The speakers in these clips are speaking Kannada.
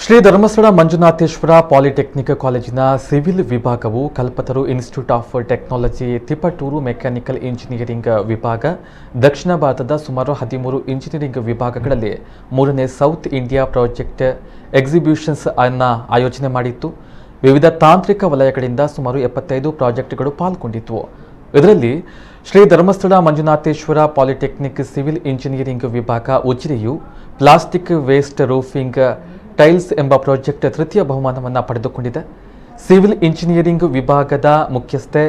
ಶ್ರೀ ಧರ್ಮಸ್ಥಳ ಮಂಜುನಾಥೇಶ್ವರ ಪಾಲಿಟೆಕ್ನಿಕ್ ಕಾಲೇಜಿನ ಸಿವಿಲ್ ವಿಭಾಗವು Kalpataru institute of technology Tiptur mechanical engineering ವಿಭಾಗ ದಕ್ಷಿಣ ಭಾರತದ ಸುಮಾರು 13 ಇಂಜಿನಿಯರಿಂಗ್ ವಿಭಾಗಗಳಲ್ಲಿ ಮೂರನೇ ಸೌತ್ ಇಂಡಿಯಾ ಪ್ರಾಜೆಕ್ಟ್ ಎಕ್ಸಿಬಿಷನ್ಸ್ ಅನ್ನು ಆಯೋಜನೆ ಮಾಡಿತ್ತು. ವಿವಿಧ ತಾಂತ್ರಿಕ ವಲಯಗಳಿಂದ ಸುಮಾರು 75 ಪ್ರಾಜೆಕ್ಟ್ಗಳು ಪಾಲ್ಗೊಂಡಿದ್ದವು. ಇದರಲ್ಲಿ Shri Dharmasthala Manjunatheshwara polytechnic civil engineering ವಿಭಾಗ ಉಜಿರೆಯು ಪ್ಲಾಸ್ಟಿಕ್ ವೇಸ್ಟ್ ರೂಫಿಂಗ್ ಟೈಲ್ಸ್ ಎಂಬ ಪ್ರಾಜೆಕ್ಟ್ ತೃತೀಯ ಬಹುಮಾನವನ್ನು ಪಡೆದುಕೊಂಡಿದೆ. ಸಿವಿಲ್ ಇಂಜಿನಿಯರಿಂಗ್ ವಿಭಾಗದ ಮುಖ್ಯಸ್ಥೆ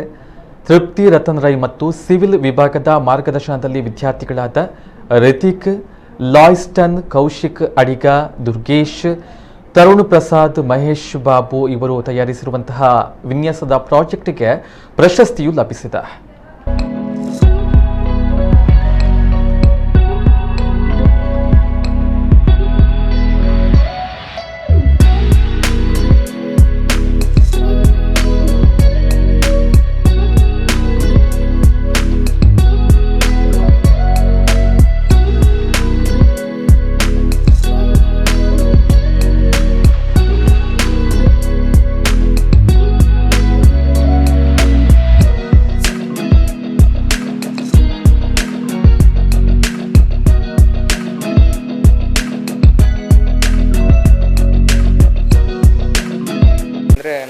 ತೃಪ್ತಿ ರತನ್ ರೈ ಮತ್ತು ಸಿವಿಲ್ ವಿಭಾಗದ ಮಾರ್ಗದರ್ಶನದಲ್ಲಿ ವಿದ್ಯಾರ್ಥಿಗಳಾದ ರಿತಿಕ್, ಲಾಯ್ಸ್ಟನ್, ಕೌಶಿಕ್ ಅಡಿಗ, ದುರ್ಗೇಶ್, ತರುಣ್ ಪ್ರಸಾದ್, ಮಹೇಶ್ ಬಾಬು ಇವರು ತಯಾರಿಸಿರುವಂತಹ ವಿನ್ಯಾಸದ ಪ್ರಾಜೆಕ್ಟ್ಗೆ ಪ್ರಶಸ್ತಿಯು ಲಭಿಸಿದೆ.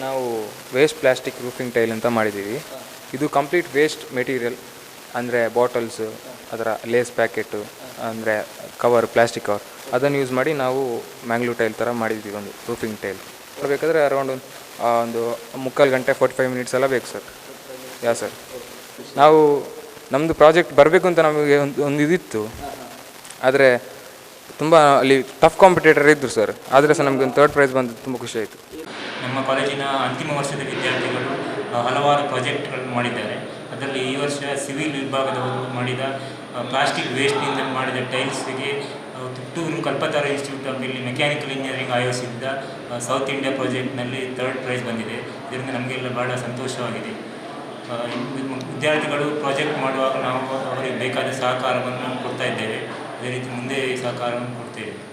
ನಾವು ವೇಸ್ಟ್ ಪ್ಲಾಸ್ಟಿಕ್ ರೂಫಿಂಗ್ ಟೈಲ್ ಅಂತ ಮಾಡಿದ್ದೀವಿ. ಇದು ಕಂಪ್ಲೀಟ್ ವೇಸ್ಟ್ ಮೆಟೀರಿಯಲ್ ಅಂದರೆ ಬಾಟಲ್ಸ್, ಅದರ ಲೇಸ್ ಪ್ಯಾಕೆಟು, ಅಂದರೆ ಕವರ್, ಪ್ಲಾಸ್ಟಿಕ್ ಕವರ್, ಅದನ್ನು ಯೂಸ್ ಮಾಡಿ ನಾವು ಮ್ಯಾಂಗ್ಳೂರ್ ಟೈಲ್ ಥರ ಮಾಡಿದ್ದೀವಿ. ಒಂದು ರೂಫಿಂಗ್ ಟೈಲ್ ಮಾಡಬೇಕಾದ್ರೆ ಅರೌಂಡ್ ಒಂದು 3/4 ಗಂಟೆ 45 ಮಿನಿಟ್ಸ್ ಎಲ್ಲ ಬೇಕು ಸರ್. ಯಾ ಸರ್, ನಾವು ನಮ್ಮದು ಪ್ರಾಜೆಕ್ಟ್ ಬರಬೇಕು ಅಂತ ನಮಗೆ ಒಂದು ಇದಿತ್ತು, ಆದರೆ ತುಂಬ ಅಲ್ಲಿ ಟಫ್ ಕಾಂಪಿಟೇಟರ್ ಇದ್ದರು ಸರ್. ಆದರೆ ಸಹ ನಮಗೆ ಒಂದು 3rd ಪ್ರೈಸ್ ಬಂದು ತುಂಬ ಖುಷಿ ಆಯಿತು. ನಮ್ಮ ಕಾಲೇಜಿನ ಅಂತಿಮ ವರ್ಷದ ವಿದ್ಯಾರ್ಥಿಗಳು ಹಲವಾರು ಪ್ರಾಜೆಕ್ಟ್ಗಳನ್ನು ಮಾಡಿದ್ದಾರೆ. ಅದರಲ್ಲಿ ಈ ವರ್ಷ ಸಿವಿಲ್ ವಿಭಾಗದವರು ಮಾಡಿದ ಪ್ಲಾಸ್ಟಿಕ್ ವೇಸ್ಟ್ನಿಂದ ಮಾಡಿದ ಟೈಲ್ಸ್ಗೆ ತಿಪಟೂರು ಕಲ್ಪತರು ಇನ್ಸ್ಟಿಟ್ಯೂಟ್ ಆಫ್ ಮೆಕ್ಯಾನಿಕಲ್ ಇಂಜಿನಿಯರಿಂಗ್ ಆಯೋಜಿಸಿದ್ದ ಸೌತ್ ಇಂಡಿಯಾ ಪ್ರಾಜೆಕ್ಟ್ನಲ್ಲಿ 3rd ಪ್ರೈಸ್ ಬಂದಿದೆ. ಇದರಿಂದ ನಮಗೆಲ್ಲ ಭಾಳ ಸಂತೋಷವಾಗಿದೆ. ವಿದ್ಯಾರ್ಥಿಗಳು ಪ್ರಾಜೆಕ್ಟ್ ಮಾಡುವಾಗ ನಾವು ಅವರಿಗೆ ಬೇಕಾದ ಸಹಕಾರವನ್ನು ಕೊಡ್ತಾ ಇದ್ದೇವೆ. ಅದೇ ರೀತಿ ಮುಂದೆ ಸಹಕಾರವನ್ನು ಕೊಡ್ತೇವೆ.